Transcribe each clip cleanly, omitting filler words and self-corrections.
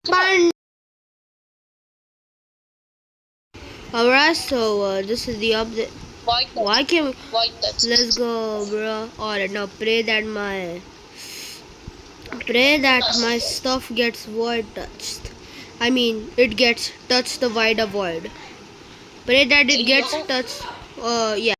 Fun. Alright, so this is the update. Void touch. Why can't we? Void touch. Let's go, bro. Alright, now pray that my stuff gets void touched. I mean, it gets touched the wider void. Pray that it You gets know, touched. Yeah.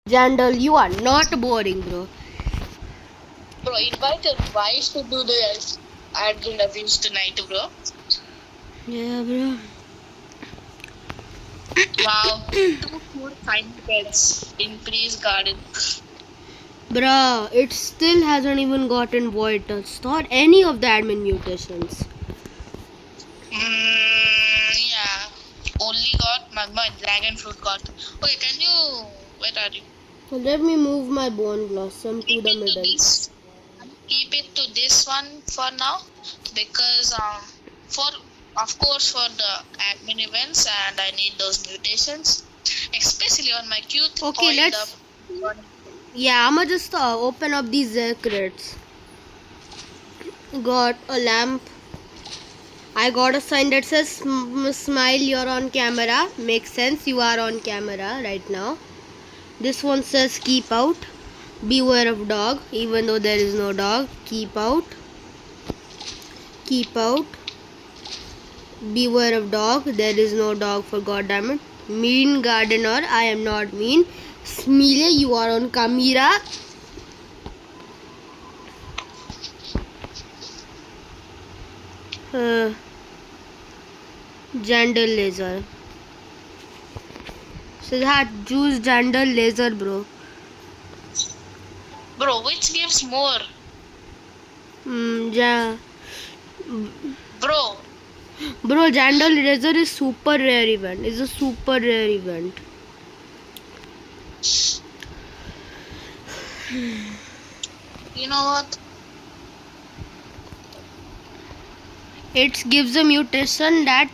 Jandal, you are not boring, bro. bro, invite your wife to do the admin reviews tonight, bro. Yeah, bro. Wow. 2 4 fine pets in Breeze Garden. Bruh, it still hasn't even gotten void touched or any of the admin mutations. Yeah. Only got magma and dragon fruit got. Okay, can you? Where are you? Let me move my bone blossom to Keep the it to middle. this. Keep it to this one for now, because for of course for the admin events, and I need those mutations, especially on my cute Okay, oiled up. let's. Yeah, I'ma just open up these crates. Got a lamp. I got a sign that says smile, you're on camera. Makes sense, you are on camera right now. This one says keep out. Beware of dog, even though there is no dog. Keep out. Keep out. Beware of dog, there is no dog for goddammit. Mean gardener, I am not mean. Smile, you are on camera. Uh, Jandal laser. Siddharth, choose Jandal laser, bro. Bro, which gives more? Ja. Bro, Bro, Jandal laser is super rare event. It's a super rare event. you know what? It gives a mutation that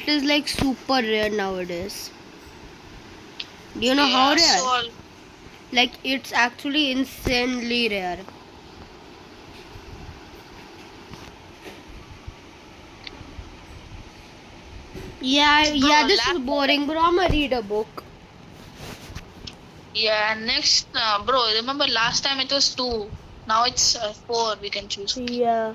is like super rare nowadays. Do you know how Yeah, rare? so Like it's actually insanely rare. Yeah, bro, this is boring, bro. I'ma read a book. yeah, next, bro, remember last time it was 2, now it's 4 we can choose. Yeah.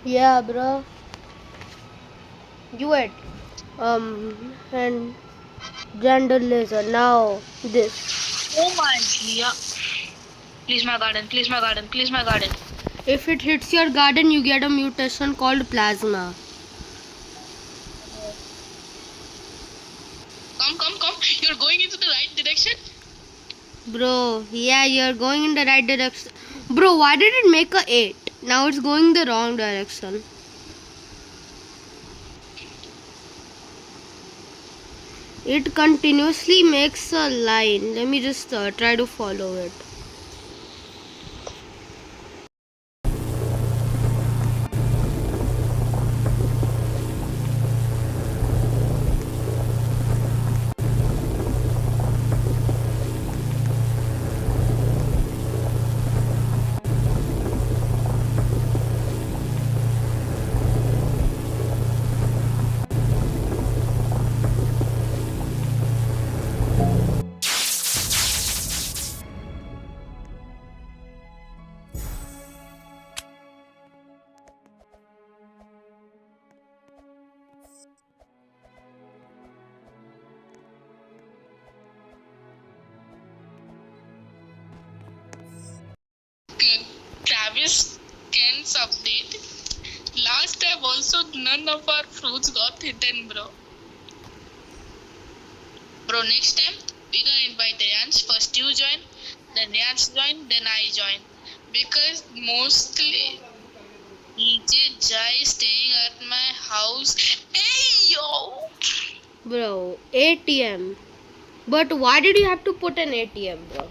Yeah, bro. You wait. And gender laser. Now this. Oh my, yeah. Please my garden, please my garden, please my garden. If it hits your garden, you get a mutation called plasma. Come, come, come. You're going into the right direction. Bro, yeah, you're going in the right direction. Bro, why did it make a 8? Now it's going the wrong direction. It continuously makes a line. Let me just try to follow it. Travis Kent's update. Last time also none of our fruits got hidden, bro. Bro, next time we're gonna invite Ryansh. First you join, then Ryansh join, then I join. Because mostly DJ Jai is staying at my house. Hey yo! Bro, ATM. But why did you have to put an ATM, bro?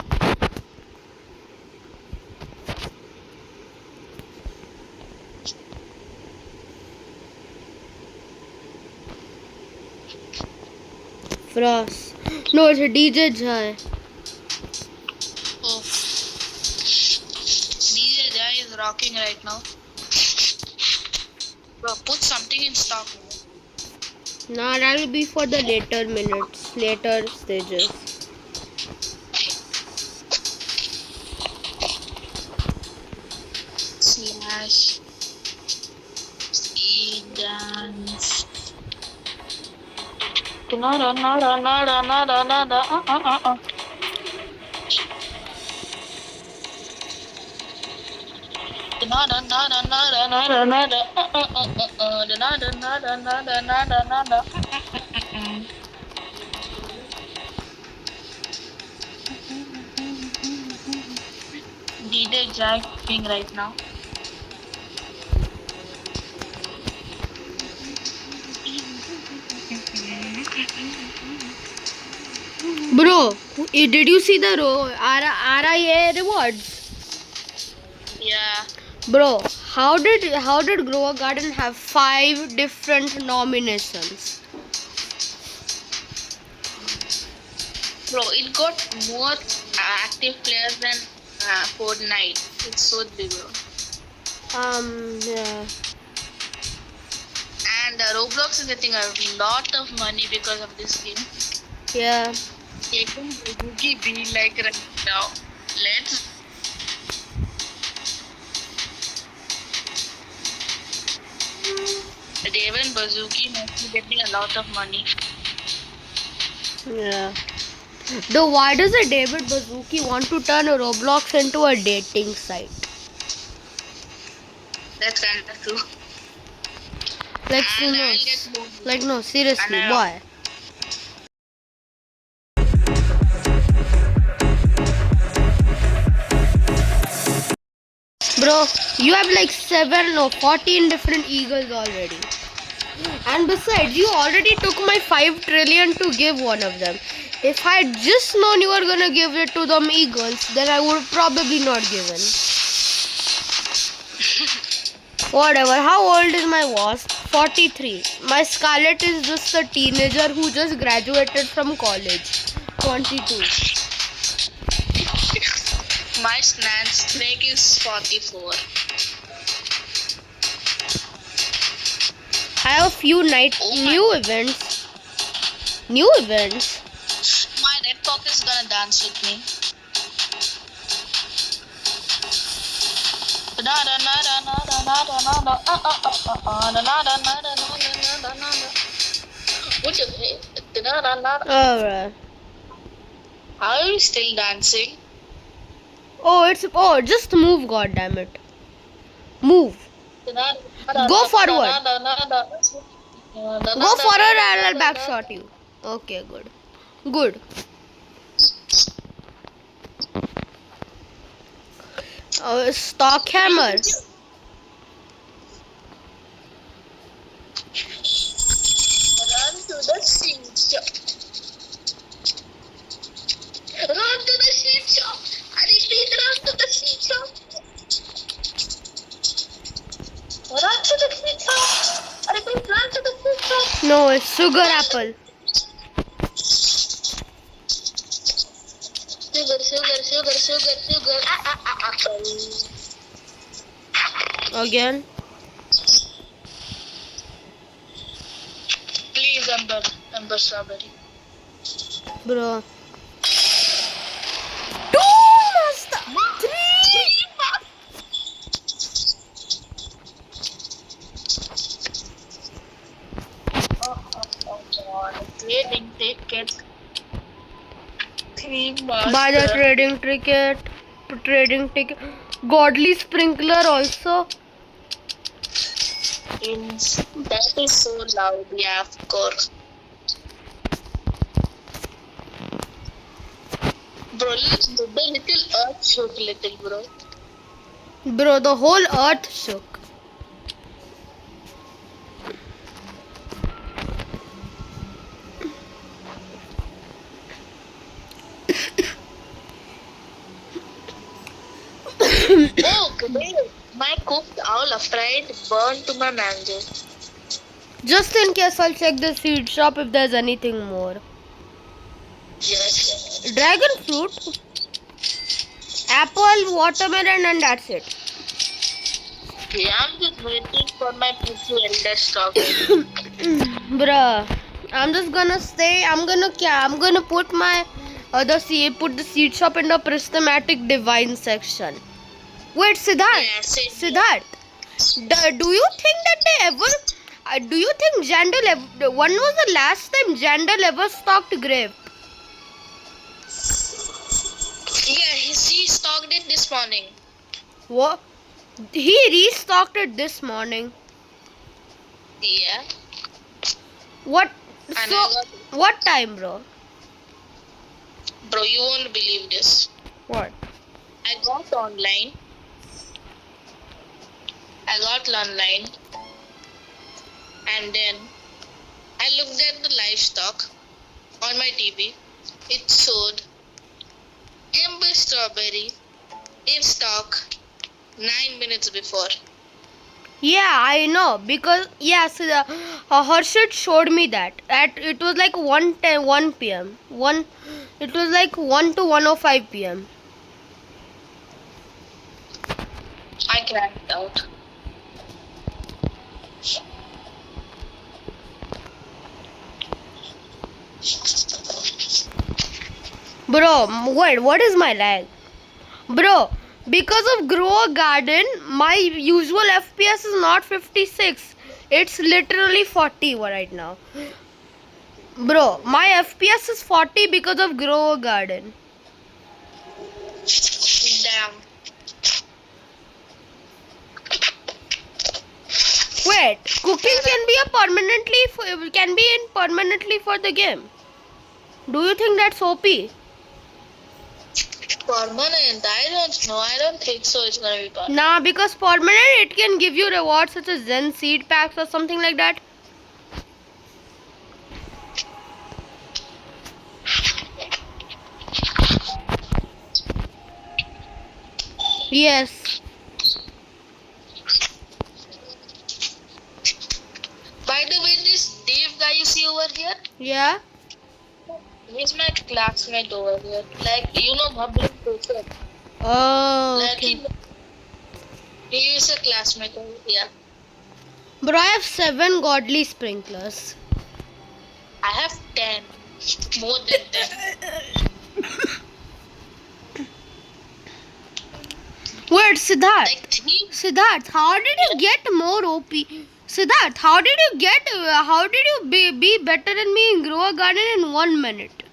Frost. No, it's a DJ Jai. Oh. DJ Jai is rocking right now. Bro, put something in stock. Nah, that will be for the later minutes, later stages. Slash dance. Nada, nada, nada, nada, nada. Nada, nada, nada, nada, nada. Nada, nada, nada, nada, nada. DJ Jack ping right now. Bro, did you see the RIA rewards? Yeah. Bro, how did Grow a Garden have 5 different nominations? Bro, it got more active players than Fortnite. It's so big, bro. Yeah. And Roblox is getting a lot of money because of this game. Yeah. Even Boogie be like right now. Let's. Raven Bazuki must be getting a lot of money. Yeah. Though why does a David Bazuki want to turn a Roblox into a dating site? That's kind of true. Like, And no, I'll get more. like no, seriously, And boy. Bro, you have like 14 different eagles already. And besides, you already took my 5 trillion to give one of them. If I had just known you were gonna give it to them eagles, then I would probably not given. Whatever, how old is my wasp? 43. My Scarlet is just a teenager who just graduated from college. 22. My snake is 44. I have a few Oh my- new events. New events? My red cock is gonna dance with me. What the heck? Alright. How are you still dancing? Oh, just move, goddammit. Move. Go forward. Go forward and I'll backshot you. Okay, good. Good. Stock hammer. Run to the seed shop. Run to the seed shop. I repeat, run to the seed shop. Run to the seed shop. I repeat, run to the seed shop. No, it's sugar apple. Sugar. Apple. Again. Please, Amber Strawberry. Bro. 2 master. 3. Oh, God. Trading ticket. 3 master. Buy the trading ticket. Godly sprinkler also. That is so loud, yeah, of course. Bro, the little earth shook little, bro. Bro, the whole earth shook. Oh, great. My cooked owl fried burned to my mango. Just in case, I'll check the seed shop if there's anything more. Yes. Dragon fruit, apple, watermelon, and that's it. Yeah, I'm just waiting for my pretty elder stock. Bruh, I'm just gonna stay. I'm gonna put my the seed shop in the prismatic divine section. Wait, Siddharth. Yeah, same. Siddharth, do you think that they ever? Do you think Jandal ever? When was the last time Jandal ever stocked grape? Yeah, he stocked it this morning. What? He restocked it this morning. Yeah. What? And So, I got what time, bro? Bro, you won't believe this. What? I got online. And then I looked at the livestock on my TV. It showed Amber Strawberry in stock 9 minutes before. Yeah, I know because so Harshit showed me that. It was like 1 p.m. It was like 1 to 1:05 p.m. I cracked out. Bro, wait, what is my lag? Bro, because of Grow a Garden, my usual FPS is not 56. It's literally 40 right now. Bro, my FPS is 40 because of Grow a Garden. Damn. Wait, cooking can be permanently for the game. Do you think that's OP? Permanent? I don't know. I don't think so. It's gonna be permanent. Nah, because permanent it can give you rewards such as Zen seed packs or something like that. Yes. By the way, this Dave guy you see over here, Yeah. he's my classmate over here. Like, you know, Bhablan Professor. Oh. Like, Okay. he is a classmate over here. Bro, I have 7 godly sprinklers. I have 10. More than 10. Wait, Siddharth. Like, 3. Siddharth, how did you get more OP? Siddharth, how did you be better than me in Grow a Garden in 1 minute?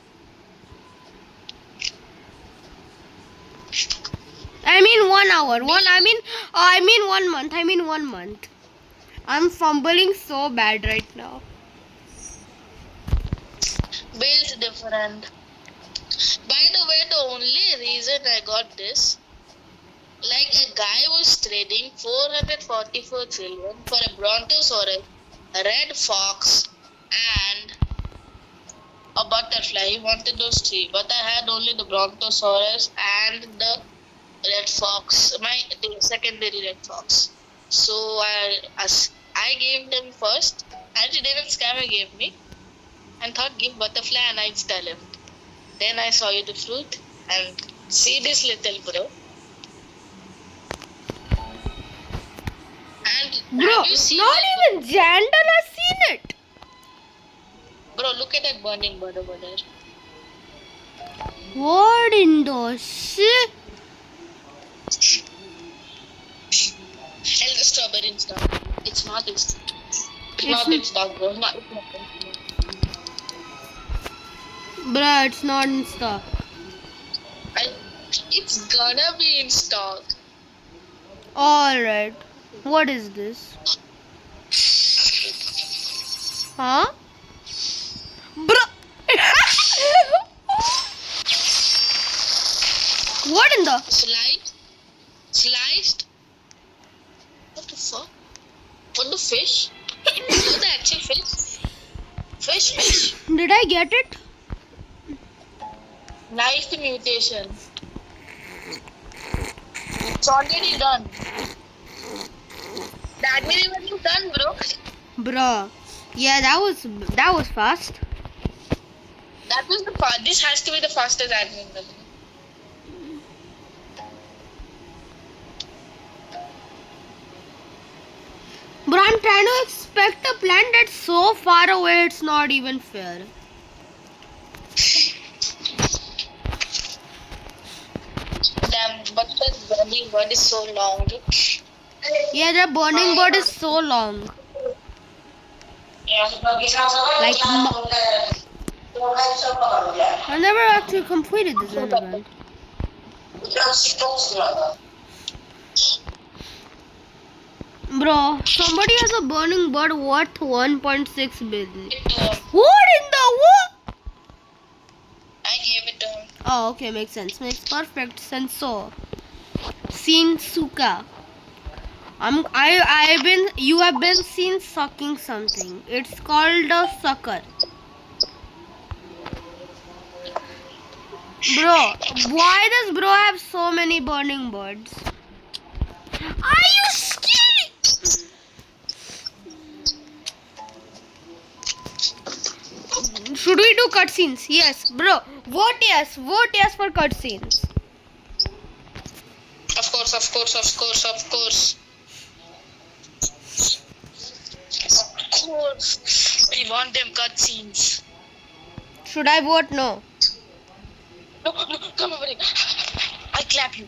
I mean 1 hour. I mean 1 month. 1 month. I'm fumbling so bad right now. Bill's different. By the way, the only reason I got this Like a guy was trading 444 trillion for a brontosaurus, a red fox, and a butterfly. He wanted those three, but I had only the brontosaurus and the red fox, the secondary red fox. So I gave them first, and he didn't scammer gave me, and thought give butterfly and I install him. Then I saw you the fruit and see this little bro. And Bro, have you seen not that, even Jandal has seen it. bro? Look at that burning bird over there. What in the shit? Hell, the strawberry in stock. It's not in stock. It's not in stock, bro. It's not in stock. Bruh, it's not in stock. It's gonna be in stock. Alright. What is this? Huh? Bruh. What in the? Sliced? What the fuck? What the fish? Is that the actual fish? Fish. Did I get it? Nice mutation. It's already done. The admin is done, bro. Bruh. Yeah, that was fast. That was this has to be the fastest admin. Bro, I'm trying to expect a plant that's so far away it's not even fair. Damn, but the burning bird is so long. Yeah, the burning bird is so long. Like, I never actually completed this event. Bro, somebody has a burning bird worth 1.6 billion. What in the what? I gave it to him. Oh, okay, makes sense. Makes perfect sense. So, Shinsuka. You have been seen sucking something. It's called a sucker. Bro, why does bro have so many burning birds? Are you scared? Should we do cutscenes? Yes, bro. Vote yes. Vote yes for cutscenes. Of course. Of course. We want them cutscenes. Should I vote no? No, come over here. I clap you.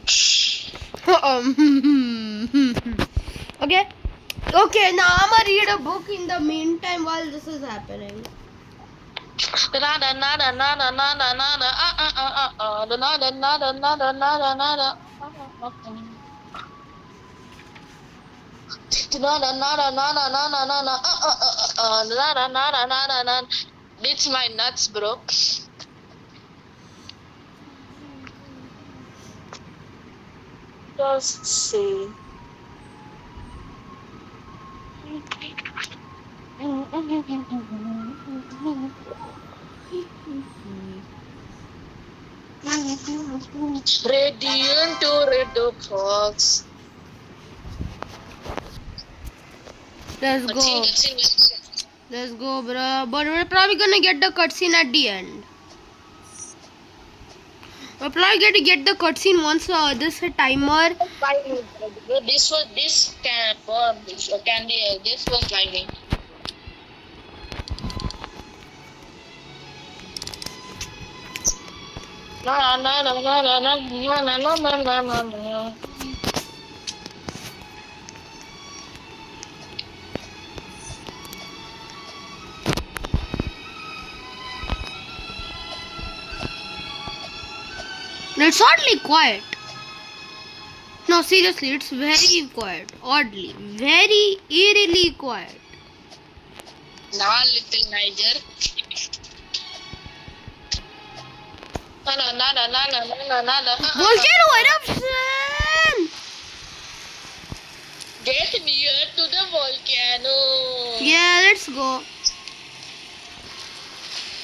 Okay. Okay, now I'm gonna read a book in the meantime while this is happening. It's my nuts, bro. Just see. Radiant to Red Fox. Let's go. Let's go, bro. But we're probably gonna get the cutscene at the end. We're probably going to get the cutscene once this timer. This was timing. No. It's oddly quiet. No, seriously, it's very quiet. Oddly. Very eerily quiet. Nah, little Niger. No. Volcano eruption! Get near to the volcano. Yeah, let's go.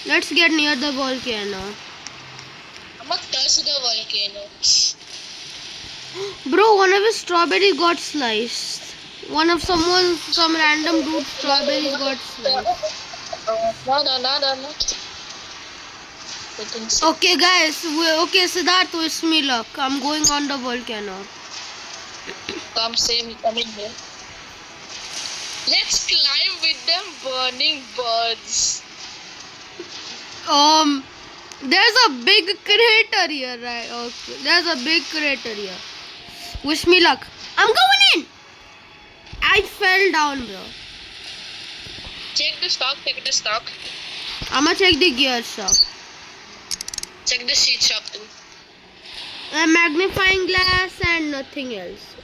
Let's get near the volcano. I'm gonna touch the volcano. Bro, one of his strawberries got sliced. Some random dude strawberries got sliced. No. We can see. Okay, guys. Okay, Siddharth, wish me luck. I'm going on the volcano. Come say me coming here. Let's climb with them burning birds. There's a big crater here, right? Okay, there's a big crater here. Wish me luck. I'm going in. I fell down, bro. Check the stock. I'ma check the gear shop. Check the seat shop too. A magnifying glass and nothing else.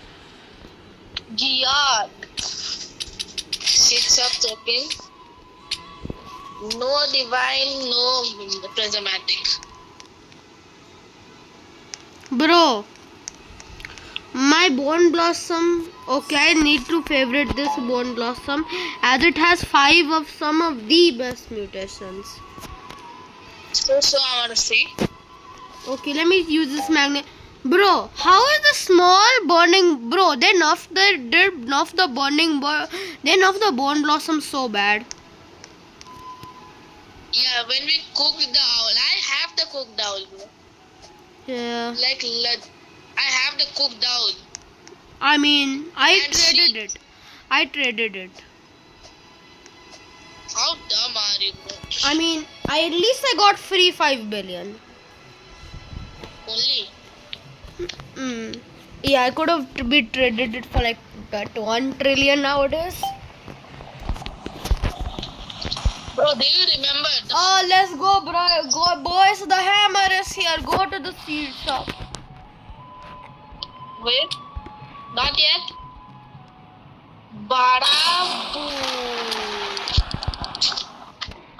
Gear. Seat shop checking. No divine, no prismatic. Bro, my bone blossom. Okay, I need to favorite this bone blossom as it has 5 of some of the best mutations. So I want to see. Okay, let me use this magnet. Bro, how is the small burning? Bro, they nerfed the burning. They nerfed the bone blossom so bad. Yeah, when we cook the owl, I have the cooked owl, bro. Yeah. I have the cooked owl. I mean, I And traded it. How dumb are you, bro? I mean, at least I got free 5 billion. Only. Yeah, I could have traded it for like 1 trillion nowadays. Bro, do you remember? Oh, let's go, bro. Go, boys. The hammer is here. Go to the seed shop. Wait. Not yet. Bada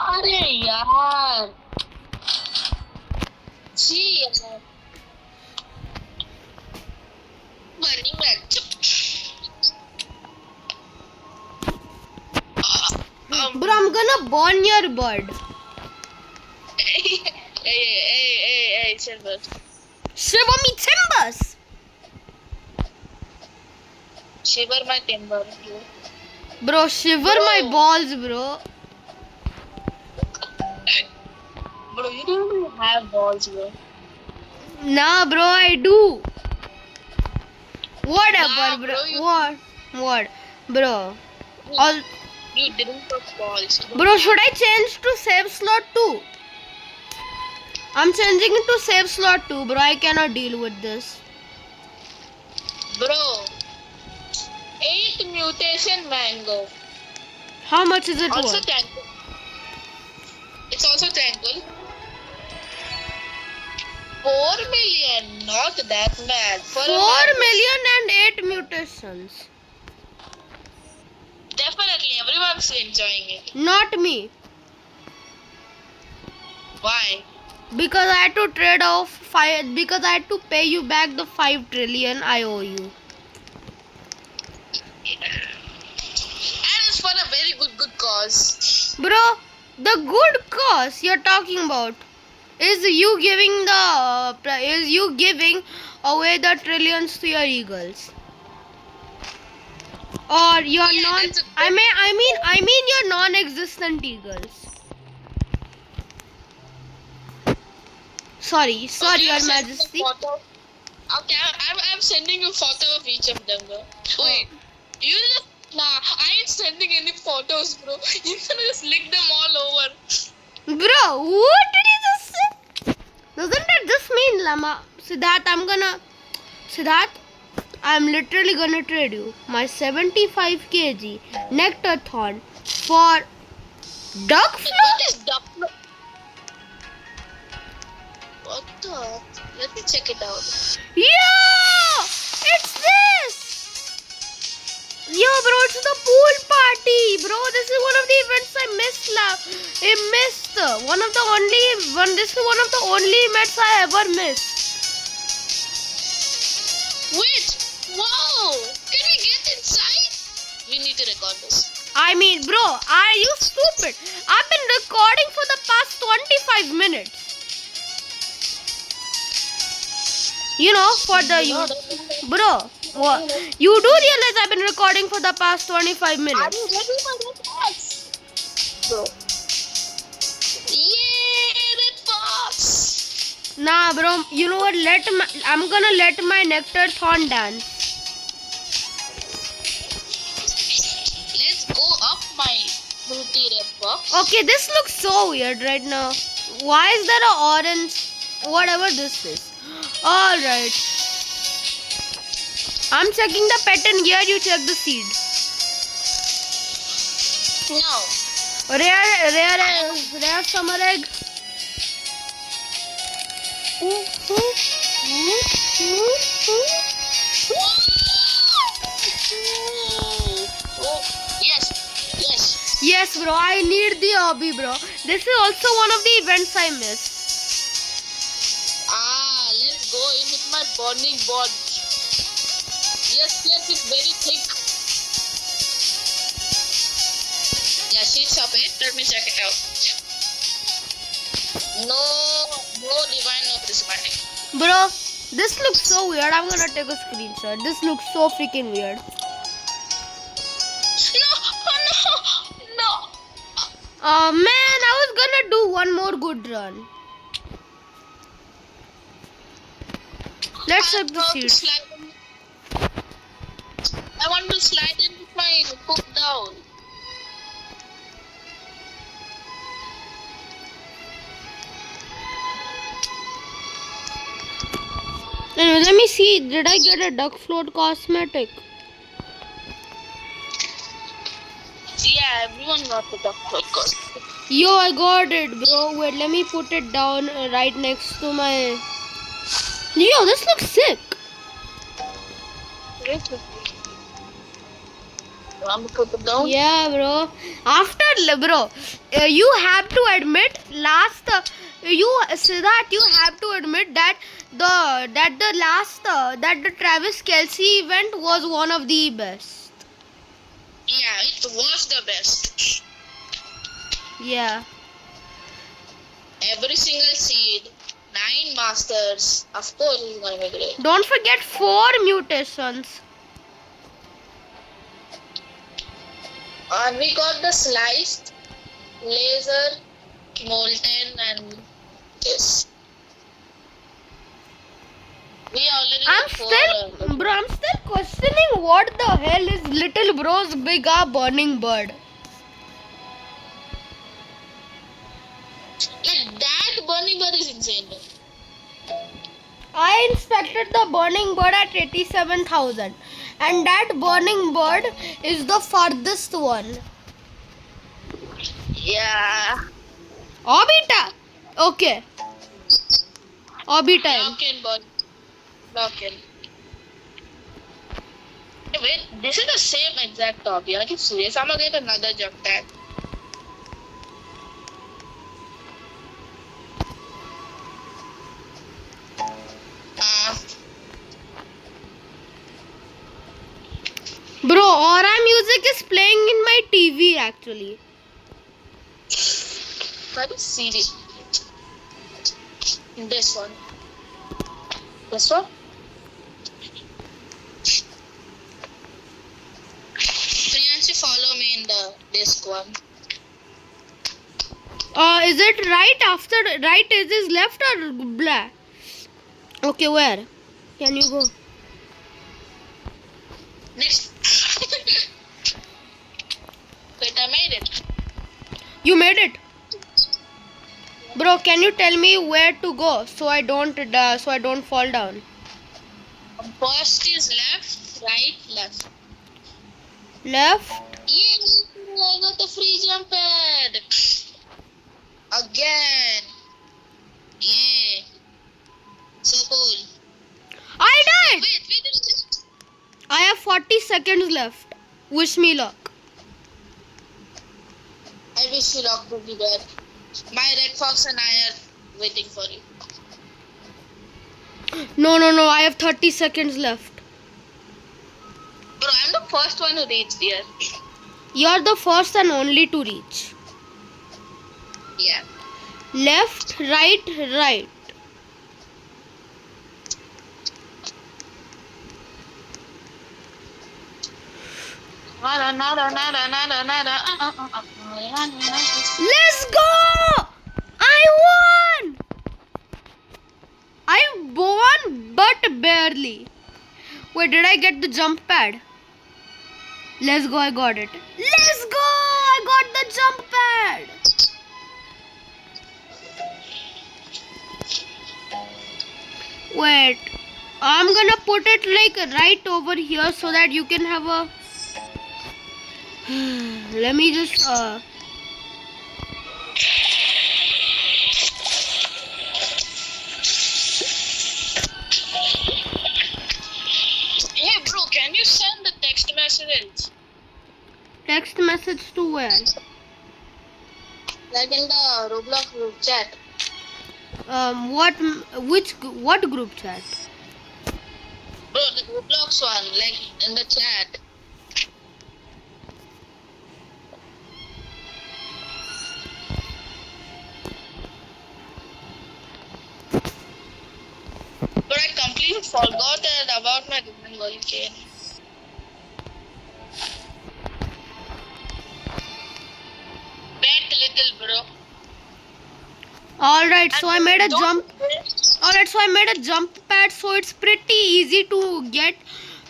अरे यार जी यार burning man Bro, I'm gonna burn your bird. hey Silver. Shiver me timbers. Shiver my timber. Bro, shiver my balls, bro. Bro, you don't even have balls, bro. Nah, bro, I do. Whatever, Nah, bro. bro, you- What? Bro. All. You didn't have balls. Bro, should I change to save slot too? I'm changing it to save slot too, bro. I cannot deal with this. Bro, 8 mutation mango. How much is it Also worth? tranquil. It's also tranquil. 4 million, not that bad. For 4 million and 8 mutations. Definitely, everyone's enjoying it. Not me. Why? Because I had to trade off 5. Because I had to pay you back the 5 trillion I owe you. And it's for a very good cause. Bro, the good cause you're talking about is you giving away the trillions to your eagles. Or your Yeah, non that's a- I mean your non-existent eagles. Sorry, Okay, Your I'm sending Majesty. a photo. Okay, I'm sending you a photo of each of them, bro. Wait, you just nah. I ain't sending any photos, bro. You can just lick them all over. Bro, what did you just say? Doesn't it just mean Lama? Siddharth, I'm literally gonna trade you my 75 kg Nectarthorn for duck float? What is duck? What the? Let me check it out. Yo! It's this! Yo, bro, it's the pool party, bro. This is one of the events I missed. This is one of the only events I ever missed. Wait! Wow! Can we get inside? We need to record this. I mean, bro, are you stupid? I've been recording for the past 25 minutes. You know, for the bro, what? You do realize I've been recording for the past 25 Are minutes. you ready for the box? Bro. Yeah, red box. Nah, bro. You know what? I'm gonna let my nectar thorn dance. Let's go up my fruity red box. Okay, this looks so weird right now. Why is there a orange? Whatever this is. All right. I'm checking the pattern here. You check the seed. No. Rare summer egg. Oh, yes. Yes, bro. I need the hobby, bro. This is also one of the events I missed. Let's go in with my burning board. Yes, it's very thick. Yeah, sheets of it. Let me check it out. No divine, no prismatic. Bro, this looks so weird. I'm gonna take a screenshot. This looks so freaking weird. No. Man, I was gonna do one more good run. Let's check the seeds. I want to slide in with my hook down. Anyway, let me see. Did I get a duck float cosmetic? Yeah, everyone got the duck float cosmetic. Yo, I got it, bro. Wait, let me put it down right next to my... Yo, this looks sick. Want to put it down? Yeah, bro. Bro, you have to admit, Siddharth, you have to admit that the Travis Kelce event was one of the best. Yeah, it was the best. Yeah. Every single seed, 9 masters. Of course, it's gonna be great. Don't forget 4 mutations. And we got the sliced, laser, molten, and this. We already got 4. I'm still questioning what the hell is little bro's big burning bird. Like that burning bird is insane. I inspected the burning bird at 87,000 and that burning bird is the farthest one. Yeah. Obita! Okay. Obi time. Lock in, bud. Lock in. Hey, wait, this is the same exact hobby. Are you serious? I'm gonna get another jump tag. Bro, Aura music is playing in my TV actually. Let me see this. This one. This one? Priyanshi, follow me in the disc one. Is it right after right? Is this left or black? Okay, where? Can you go? Next. Wait, I made it. You made it, bro. Can you tell me where to go so I don't fall down? First is left, right, left. Left. Yeah, I got the free jump pad. Again. Yeah. So cool. I died. Wait. I have 40 seconds left. Wish me luck. I wish you luck to be there. My red fox and I are waiting for you. No. I have 30 seconds left. Bro, I'm the first one to reach there. You're the first and only to reach. Yeah. Left, right, right. Let's go! I won! I won, but barely. Wait, did I get the jump pad? Let's go, I got it. Let's go! I got the jump pad. Wait, I'm gonna put it like right over here so that you can have a... Let me just... Hey bro, can you send the text message? Text message to where? Like in the Roblox group chat. What group chat? Bro, the Roblox one, like in the chat. But I completely forgot about my Golden Goal cane. Wait little bro. Alright, so I made a Don't jump. forget- Alright, so I made a jump pad, so it's pretty easy to get.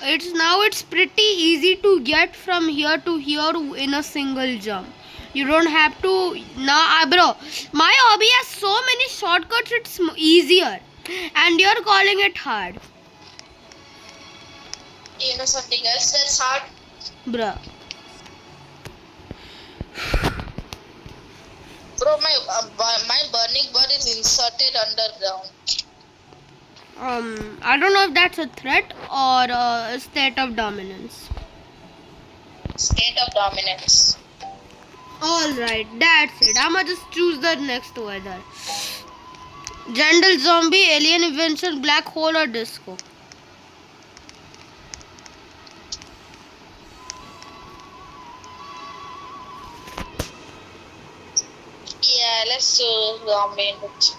It's pretty easy to get from here to here in a single jump. You don't have to bro. My hobby has so many shortcuts. It's easier, and you're calling it hard, You know something else that's hard? bruh. Bro, my burning bird is inserted underground. I don't know if that's a threat or a state of dominance. State of dominance. Alright, that's it. I'ma just choose the next weather. Jungle zombie, alien invention, black hole or disco. Yeah, let's do zombie invention.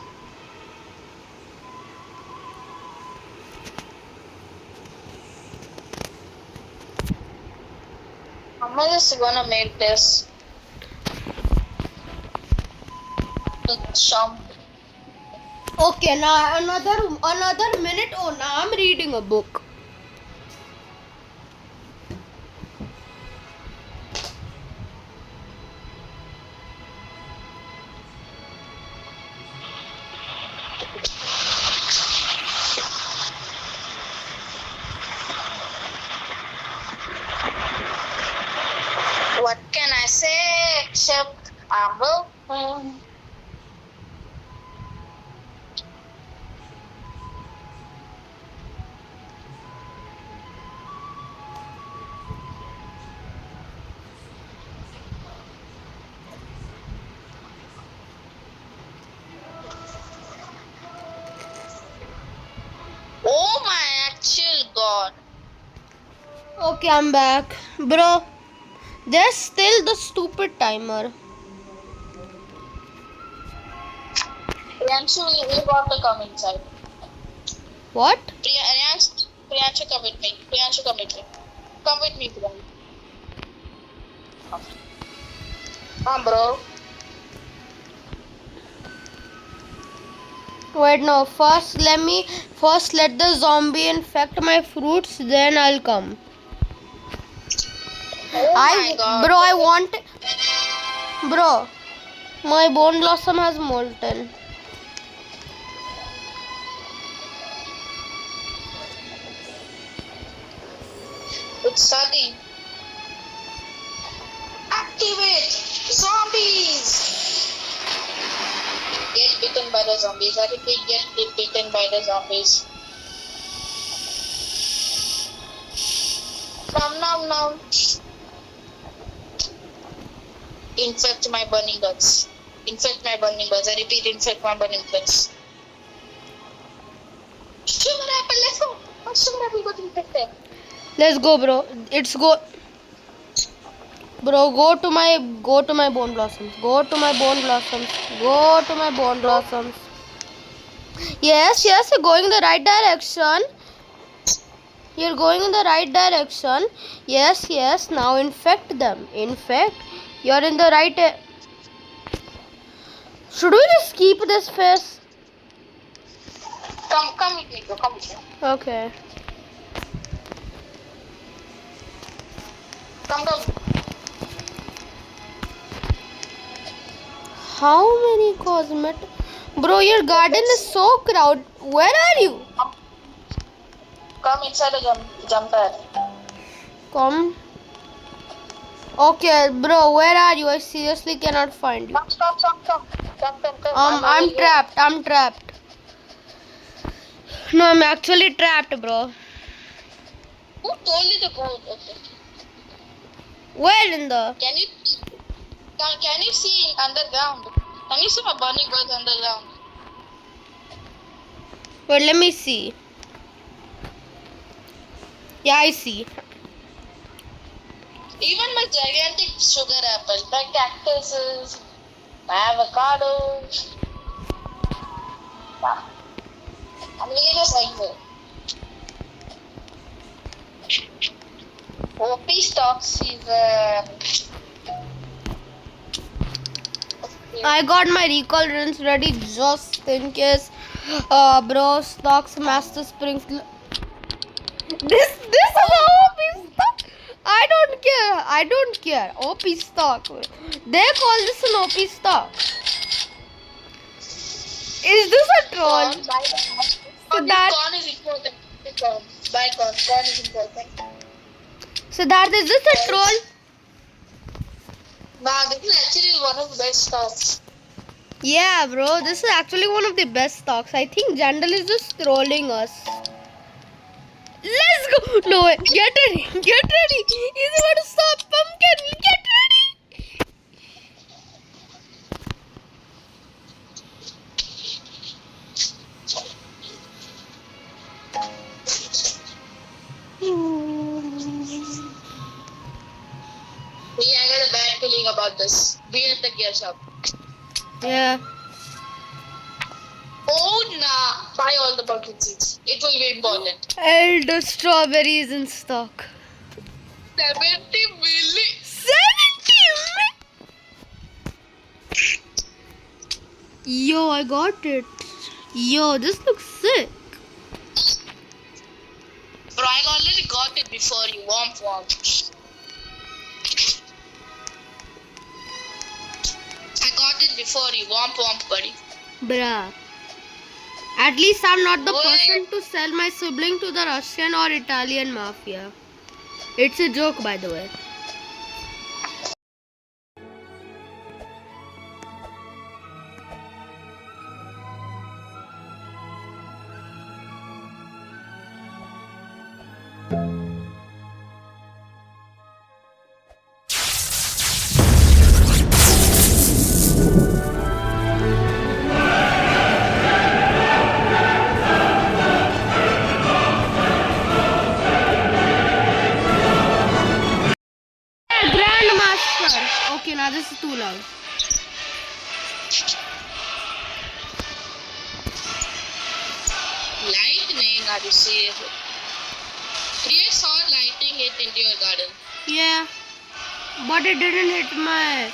I'm just gonna make this some. Okay, now another minute. Oh, now I'm reading a book. What can I say except I'm open? Oh my actual god. Okay, I'm back, bro. There's still the stupid timer. Priyanshu, you got to come inside. What? Priyanshu, come with me. Priyanshu, come with me. Come with me, Priyanshu. Come, bro. Wait, no. First let the zombie infect my fruits. Then I'll come. Oh my god. Bro, my bone blossom has molten. It's starting. Activate! Zombies! Get bitten by the zombies. I repeat, get bitten by the zombies. Nom. Infect my burning bugs. Infect my burning bugs. I repeat, infect my burning bugs. Sugar apple, let's go. Sugar apple got infected. Let's go, bro. It's go. Bro, go to my bone blossoms. Go to my bone blossoms. Go to my bone blossoms. Yes, you're going in the right direction. You're going in the right direction. Yes. Now infect them. Infect. You're in the right. Should we just keep this face? Come with me, bro. Come with me. Okay. Come down. How many cosmetic? Bro, your garden is so crowded. Where are you? Come inside the jump pad. Come. Okay, bro, where are you? I seriously cannot find you. Stop. Come. I'm trapped. No, I'm actually trapped, bro. Who told you to go? Okay. Where in the? Can you see underground? Can you see my burning birds underground? Wait, let me see. Yeah, I see. Even my gigantic sugar apples, my cactuses, my avocados. Wow. I'm making this exit. OP stocks is I got my recall runs ready just in case. Bro, stocks master sprinkler. This is OP stock. I don't care. OP stock. They call this an OP stock. Is this a troll? So that- corn is important. Buy corn. Corn is important. Siddharth, is this a troll? Nah, this is actually one of the best stocks. Yeah, bro, this is actually one of the best stocks. I think Jandal is just trolling us. Let's go! No way. Get ready. He's about to stop. Pumpkin, get ready. Yeah, I got a bad feeling about this. Be at the gear shop. Yeah. Oh, nah. Buy all the pumpkin seeds. It will be important. Elder strawberries in stock. 70 million. 70! Yo, I got it. Yo, this looks sick. Bro, I already got it before you. Womp. I got it before you. Womp, buddy. Bruh. At least I'm not the Wait. person to sell my sibling to the Russian or Italian mafia. It's a joke, by the way. Grandmaster. Okay, now this is too loud. Lightning, are you serious? Yes, saw lightning hit into your garden. Yeah, but it didn't hit my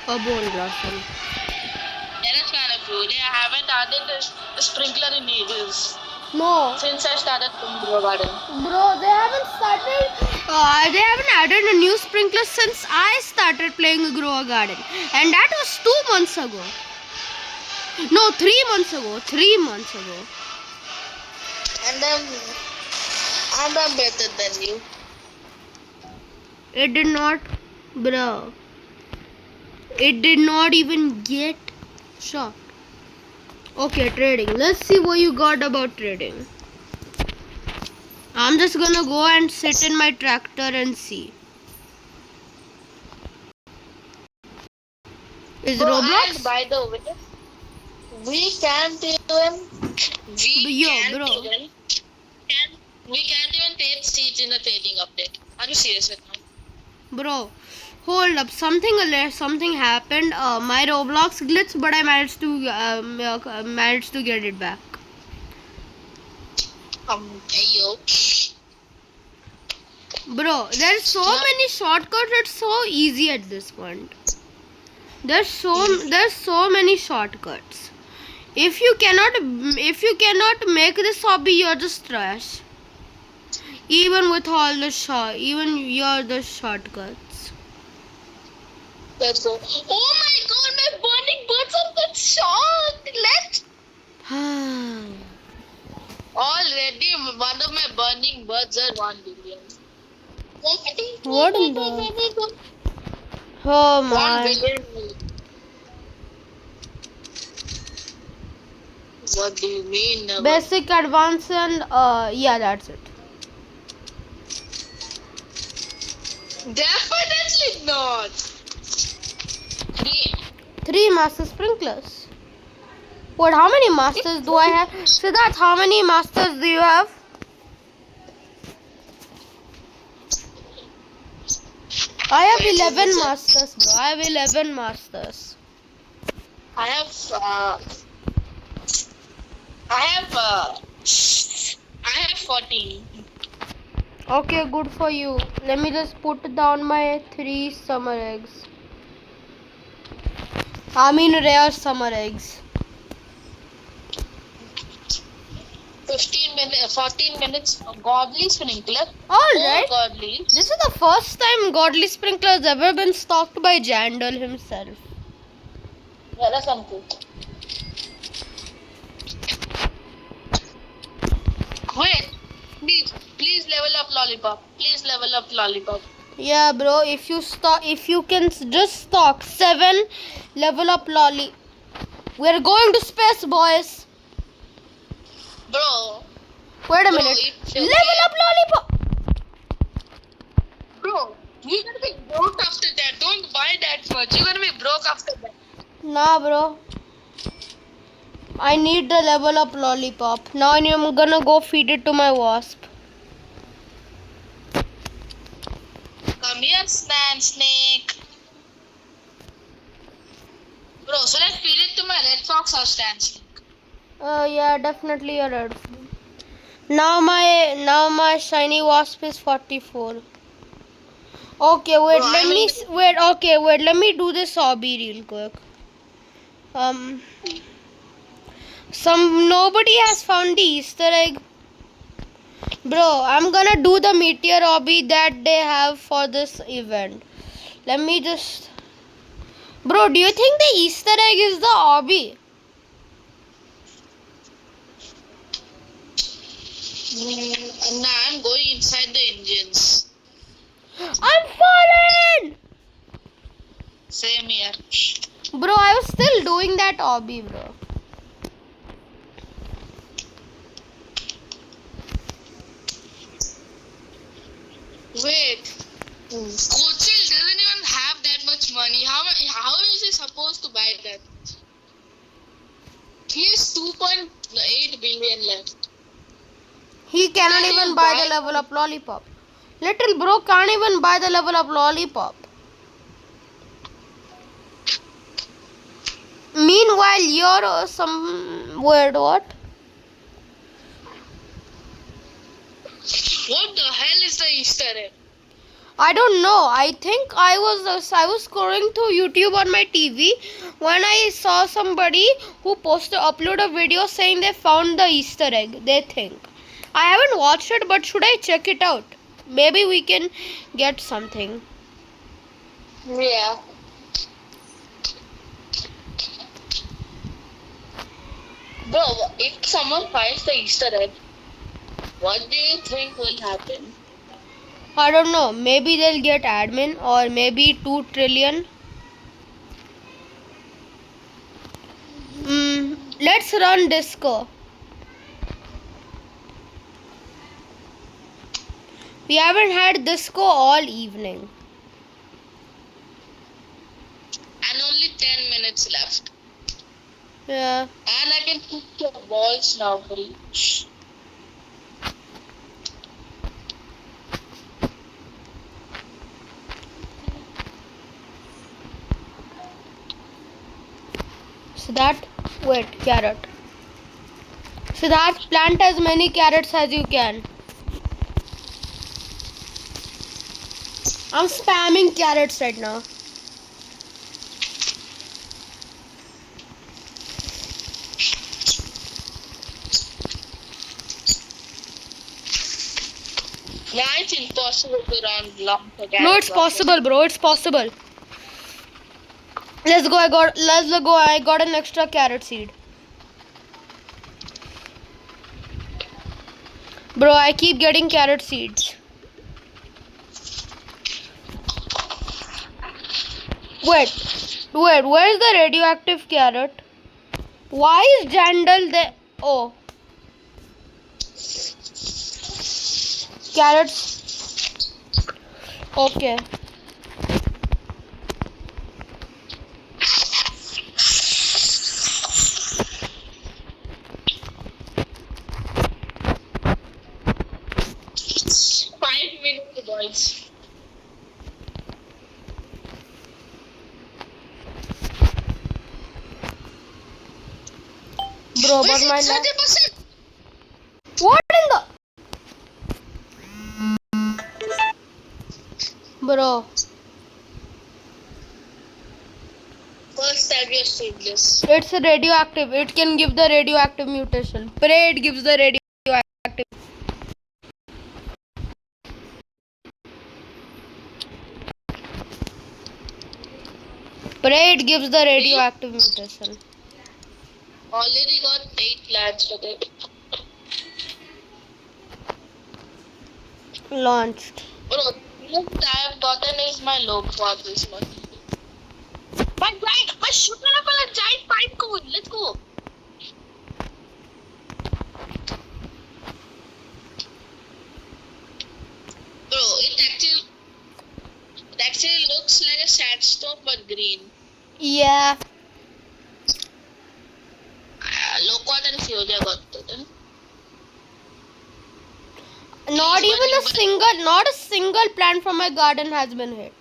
bone blossom. That is kind of cool. I haven't added a sprinkler in ages. No, Since I started playing your garden. bro, they haven't started. They haven't added a new sprinkler since I started playing Grow a Garden, and that was 2 months ago. No, 3 months ago. 3 months ago. And I'm better than you. It did not, bro. It did not even get shot. Okay, trading. Let's see what you got about trading. I'm just gonna go and sit in my tractor and see. Is Bro, Roblox? and by the way, we can't even. We can't even take seats in the trading update. Are you serious with me? Bro, Hold up, something happened. My Roblox glitched, but I managed to get it back. Ayo. Bro, there's so many shortcuts. It's so easy at this point. There's so many shortcuts. If you cannot make this hobby, you're just trash. Even with all the even you're the shortcuts. Let's go. Oh my god, my burning birds are got shocked. Let's already one of my burning birds are 1 billion. What in the? Oh 1 my. billion. What do you mean? Basic, advanced, and yeah, that's it. Definitely not. 3. 3 master sprinklers. What? How many masters do I have? Siddharth, how many masters do you have? I have 11 masters, bro. I have 11 masters. I have 14. Okay, good for you. Let me just put down my 3 summer eggs. I mean rare summer eggs. 14 minutes of godly sprinkler. Alright. Godly. This is the first time Godly Sprinkler has ever been stalked by Jandal himself. Yeah, that's something. Wait, please level up lollipop. Please level up lollipop. Yeah, bro. If you can just stalk 7 level up lolly. We're going to space, boys. Bro. Wait a minute. Level up lollipop. Bro, you're gonna be broke after that. Don't buy that much. You're gonna be broke after that. Nah, bro. I need the level up lollipop. Now I'm gonna go feed it to my wasp. Come here, snake. Bro, so let's feed it to my red fox or snake. Yeah, definitely a red. Now my shiny wasp is 44. Okay, wait. Bro, Let me do this hobby real quick. Nobody has found the Easter egg. Bro, I'm gonna do the meteor hobby that they have for this event. Let me just. Bro, do you think the Easter egg is the hobby? Nah, I'm going inside the engines. I'm falling! Same here. Bro, I was still doing that hobby, bro. Wait. Coachel doesn't even have that much money. How is he supposed to buy that? He has 2.8 billion left. He cannot Can even you buy buy the level up lollipop. Little bro can't even buy the level up lollipop. Meanwhile, you're some weird what? What the hell is the Easter egg? I don't know. I think I was scrolling through YouTube on my TV when I saw somebody who upload a video saying they found the Easter egg. They think. I haven't watched it, but should I check it out? Maybe we can get something. Yeah. Bro, if someone finds the Easter egg, what do you think will happen? I don't know. Maybe they'll get admin or maybe 2 trillion. Let's run disco. We haven't had disco all evening. And only 10 minutes left. Yeah. And I can kick your balls now, buddy. Siddharth, wait, carrot. Siddharth, plant as many carrots as you can. I'm spamming carrots right now. Why it's impossible to run long for No, it's possible, bro. It's possible. Let's go. I got an extra carrot seed. Bro, I keep getting carrot seeds. Wait, where's the radioactive carrot? Why is Jandal there? Oh. Carrots. Okay. Boys. Bro, but my 30%. What in the Bro, First time you're seedless. it's a radioactive. It can give the radioactive mutation. Parade gives the radioactive. Parade gives the radioactive mutation. Already got 8 lands with it. Launched. Bro, what I have gotten is my low for this one. My sugar level is giant pine cone. Let's go. Bro, it actually looks like a sandstone but green. Yeah. Loquat and Fury got it. Not a single plant from my garden has been hit.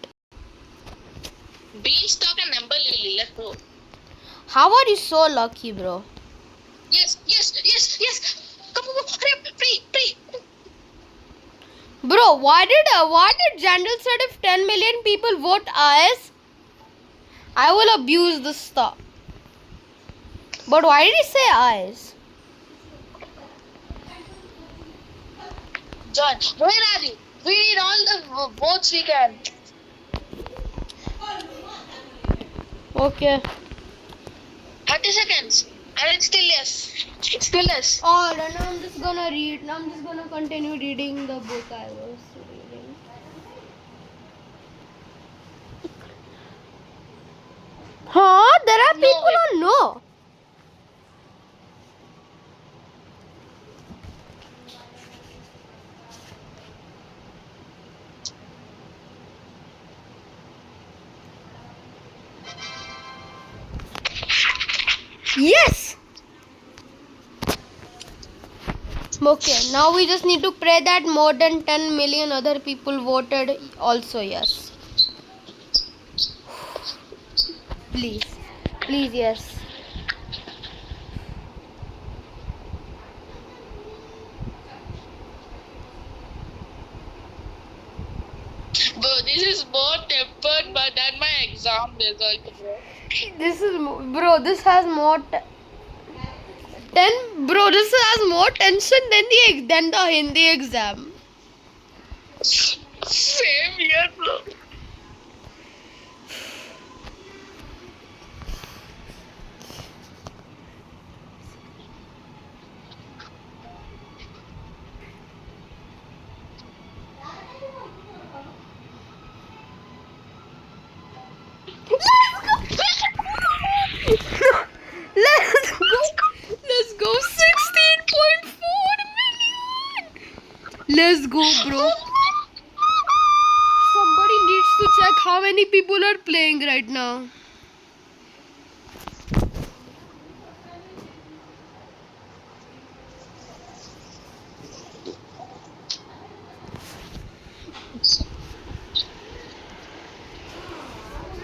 Beanstalk and Ember Lily. Let's go. How are you so lucky, bro? Yes. Come on, hurry up. Free. Bro, why did Jandal said if 10 million people vote IS, I will abuse this stuff. But why did he say IS? John, where are you? We need all the votes we can. Okay. 30 seconds. And it's still yes. It's still yes. Oh, then I'm just gonna continue reading the book I was reading. Huh? There are people on no. Yes! Okay, now we just need to pray that more than 10 million other people voted also yes. Please, yes. Bro, this is more tempered than my exam result, bro. This has more this has more tension than the Hindi exam. Same here, bro. Let's go 16.4 million. Let's go, bro. Somebody needs to check how many people are playing right now.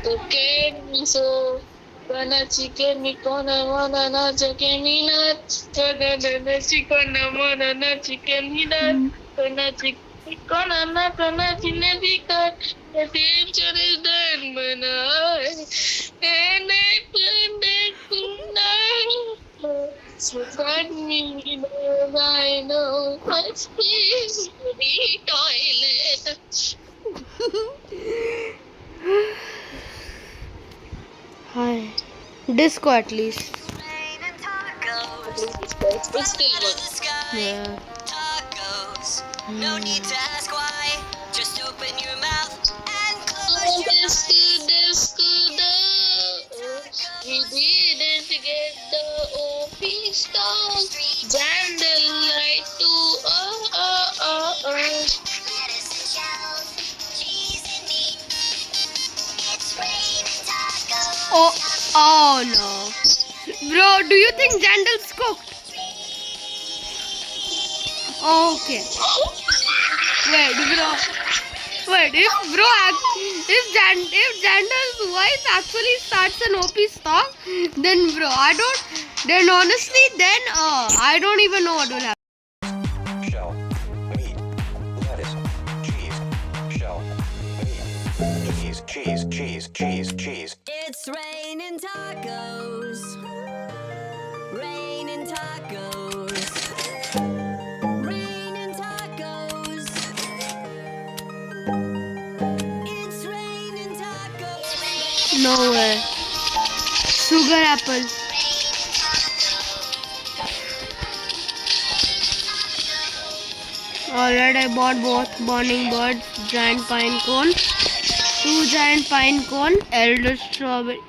Okay, so Gonna chicken me gonna wanna na chicken me nut. Gonna chicken wanna na chicken me nut. Gonna chicken gonna na gonna chicken me cut. The future is done, man. And I put that tonight. So cut me because I know what's in the toilet. Hi. Disco at least. It's still good. Yeah. No need to ask why. Just open your mouth and close your eyes. Disco, we didn't get the OP star. Candlelight to Lettuce and shells, cheese and meat. It's raining tacos. Oh no. Bro, do you think Jandel's cooked? Okay. Wait, bro. Wait, if Jandel's voice actually starts an OP stock, then bro, then honestly, then I don't even know what will happen. Shell, meat, lettuce, cheese, shell, meat, cheese. It's raining tacos. Raining tacos. Raining tacos. It's raining tacos. No way. Sugar apple. Alright, I bought both burning birds, giant pine cone, 2 giant pine cone, elder strawberry,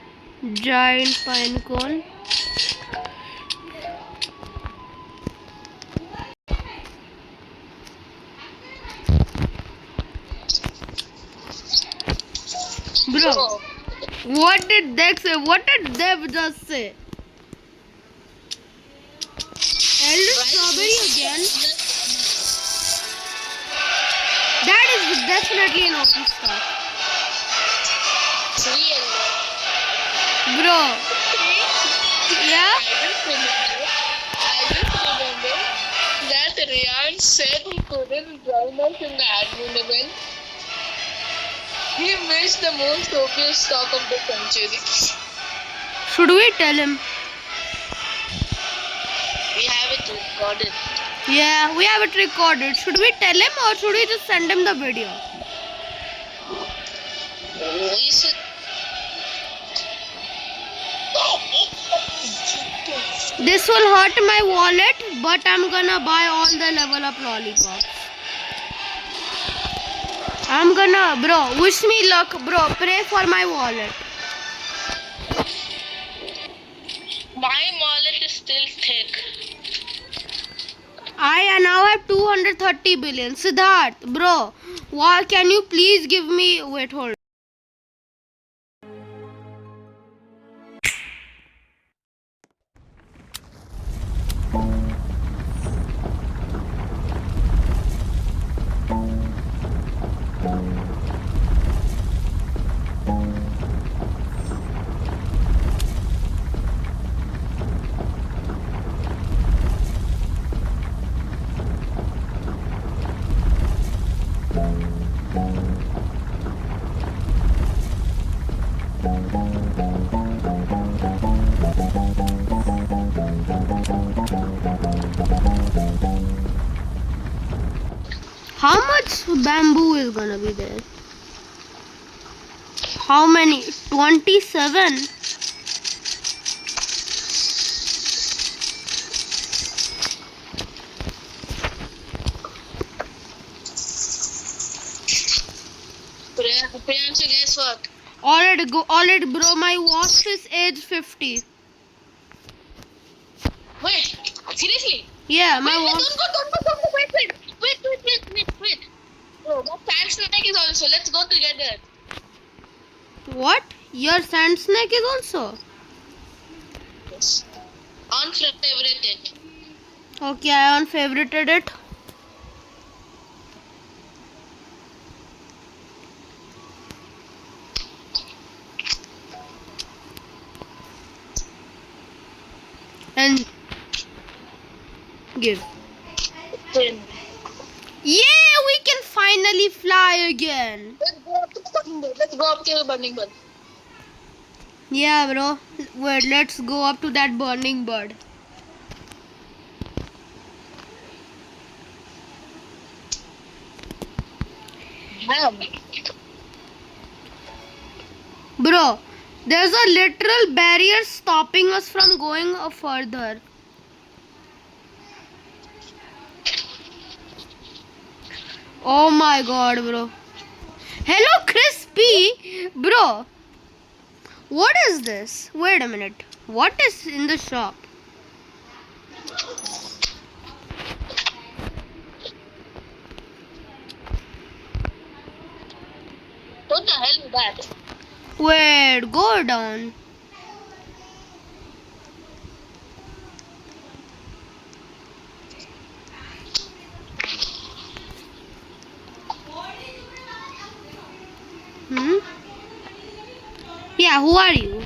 giant pine cone. Bro, what did Dex say? What did Dev just say? Elder strawberry again? That is definitely an OP stock. Bro. Yeah? I just remember that Ryan said he couldn't join us in the admin event. He missed the most obvious stock of the century. Should we tell him? We have it recorded. Yeah, we have it recorded. Should we tell him or should we just send him the video? We should. This will hurt my wallet, but I'm gonna buy all the level up lollipops. I'm gonna, bro, wish me luck, bro. Pray for my wallet. My wallet is still thick. I now have 230 billion. Siddharth, bro, why can you please give me? Wait, hold. How much bamboo is gonna be there? How many? 27? Priyanshu, guess what? Alright, bro. My wasp is age 50. Wait, seriously? Yeah, my Wait, wasp. don't go. Wait. Oh, my sand snake is also. Let's go together. What? Your sand snake is also? Yes. Unfavorited. Okay, I unfavorited it. And give. Then Yeah, we can finally fly again. let's go up to the burning bird. Let's go up to the burning bird. Yeah, bro. Wait, let's go up to that burning bird. Damn. Bro, there's a literal barrier stopping us from going further. Oh my god, bro. Hello, Crispy. Bro, what is this? Wait a minute. What is in the shop? What the hell is that? Wait, go down. Hmm? Yeah, who are you?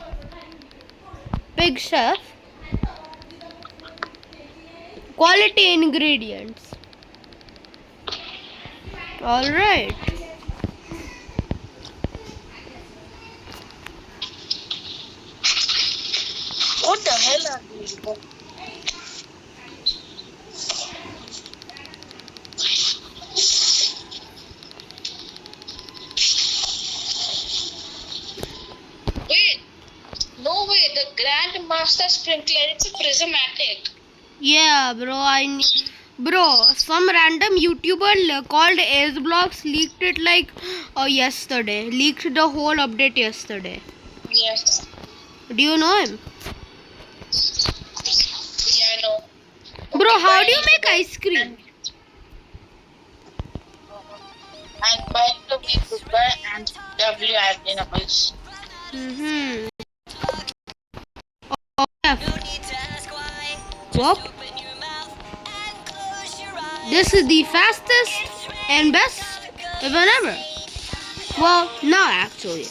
Big chef. Quality ingredients. Alright. What the hell are these? Wait. No way. The Grandmaster Sprinkler. It's a prismatic. Yeah, bro, Bro, some random YouTuber called AceBlocks leaked it like yesterday. Leaked the whole update yesterday. Yes. Do you know him? Yeah, I know. Bro, how do you make ice cream? And by the way, Cooper and W admirables. Mm-hmm. Oh, yeah. No need to ask why. Whoop. Just open your mouth and close your eyes. This is the fastest and best even ever. Well, now actually.